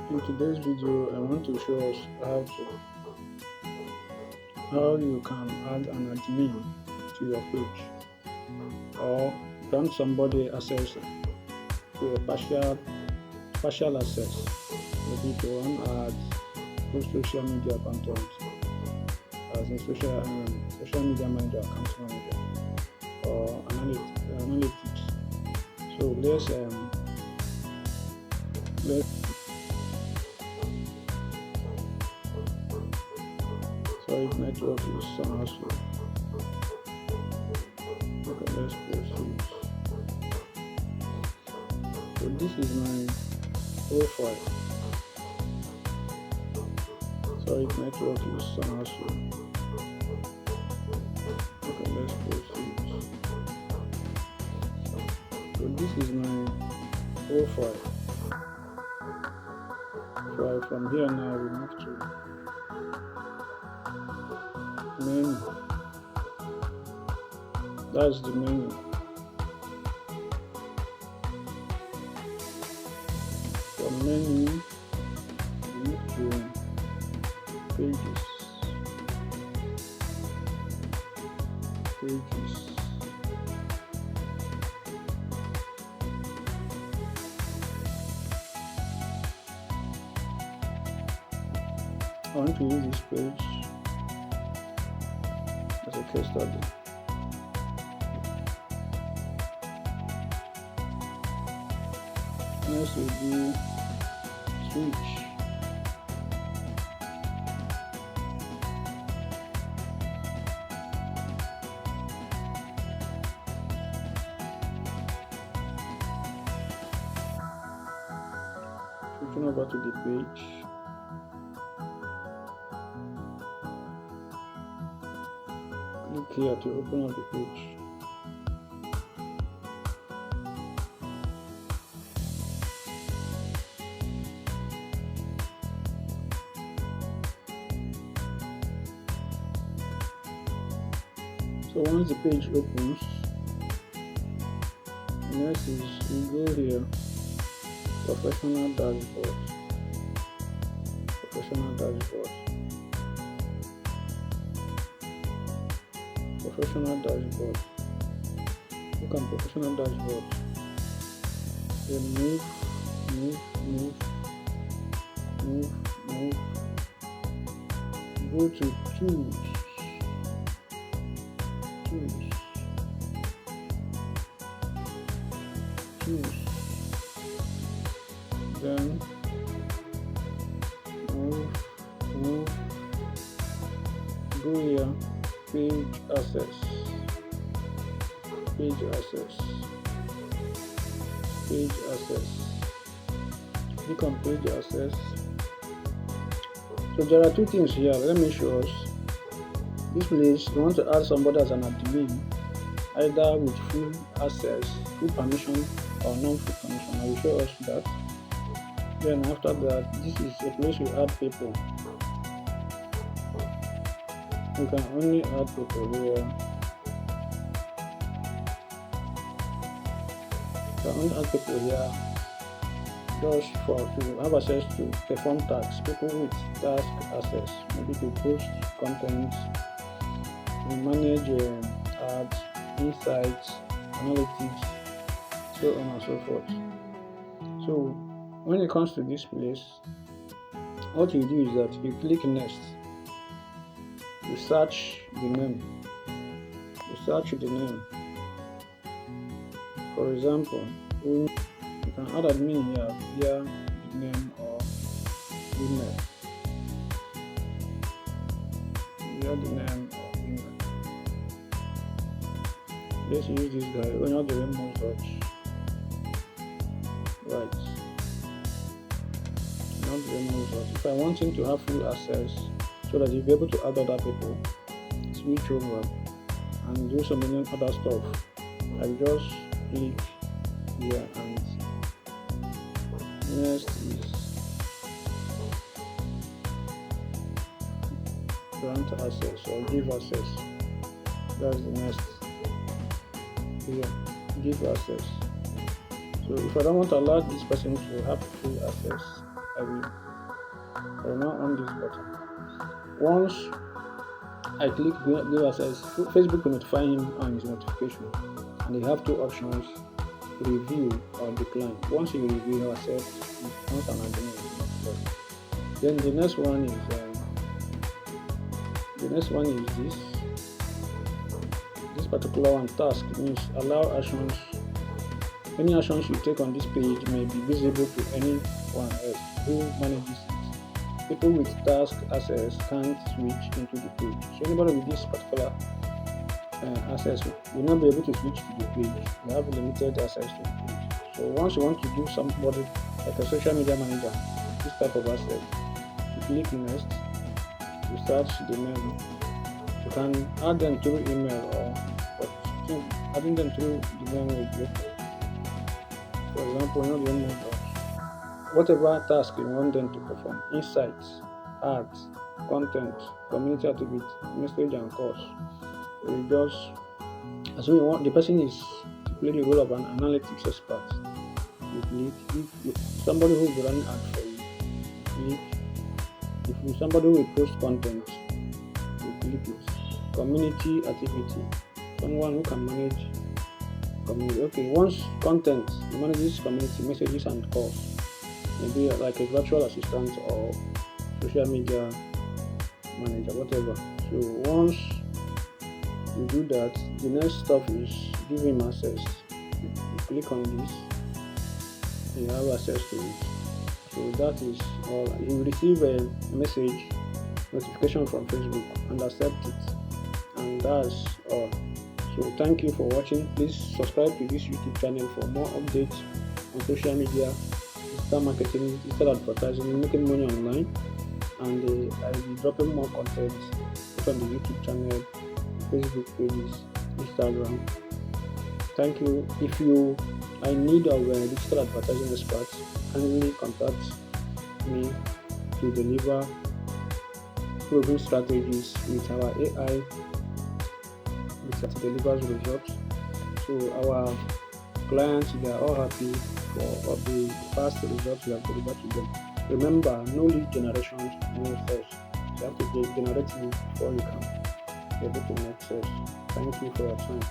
In today's video, I want to show us how you can add an admin to your page or grant somebody access to a partial access. Maybe if you want to add post social media content as a social media manager, account manager, or analytics. So let's sorry, network is somehow slow. Okay, let's proceed. So this is my profile. Sorry, network is somehow slow. Okay, let's proceed. So this is my profile. So from here now we move to menu. That's the menu. From menu we move to pages. I want to use this page as a case study. Next we do switch. Switching over to the page. Click here to open up the page. So once the page opens, next is we go here, professional dashboard. Look at professional dashboard. Then move. Go to tools. Then move. Go here. Page access. Click on page access. So there are two things here. Let me show us. This place you want to add somebody as an admin, either with full access, full permission, or non-full permission. I will show us that. Then after that, this is a place you add people. You can only add people here. You can only add people here just to have access to perform tasks. People with task access, maybe to post content, to manage ads, insights, analytics, so on and so forth. So when it comes to this place, what you do is that you click next. You search the name. For example, you can add admin here via the name or email. Let's use this guy. We're not doing more search. Right. If I want him to have full access so that he'll be able to add other people, switch over and do some other stuff, I'll just click here and next is grant access or give access. That's the next here, give access. So if I don't want to allow this person to have full access, I will now on this button. Once I click give access, Facebook will notify him on his notification, and they have two options: review or decline. Once you review, you accept, once an agreement is not lost. Then the next one is this particular one. Task means allow actions. Any actions you take on this page may be visible to anyone else who manages it. People with task access can't switch into the page. So anybody with this particular access will not be able to switch to the page. You have limited access to the page. So once you want to give somebody like a social media manager this type of access, you click next, you search the name. You can add them through email, but adding them through the name will be okay. For example, not the email, but whatever task you want them to perform: insights, ads, content, community activity, message and calls. So you just assume you want the person is to play the role of an analytics expert. You click. If somebody who will run ad for you, click. If you somebody who will post content, you click it. Community activity, someone who can manage community. Okay, once content, you manage this community, messages and calls. Maybe like a virtual assistant or social media manager, whatever. So once you do that, the next stuff is give him access. You click on this, you have access to it. So that is all. You will receive a message notification from Facebook and accept it, and that's all. So thank you for watching. Please subscribe to this YouTube channel for more updates on social media, digital marketing, digital advertising, making money online, and I will be dropping more content on the YouTube channel, Facebook pages, Instagram. Thank you. If you are in need of digital advertising experts, kindly contact me to deliver proven strategies with our AI that delivers results. So our clients, they are all happy for the past results we have delivered to them. Remember, no lead generation, no sales. You have to generate lead before you can be able to make sales. Thank you for your time.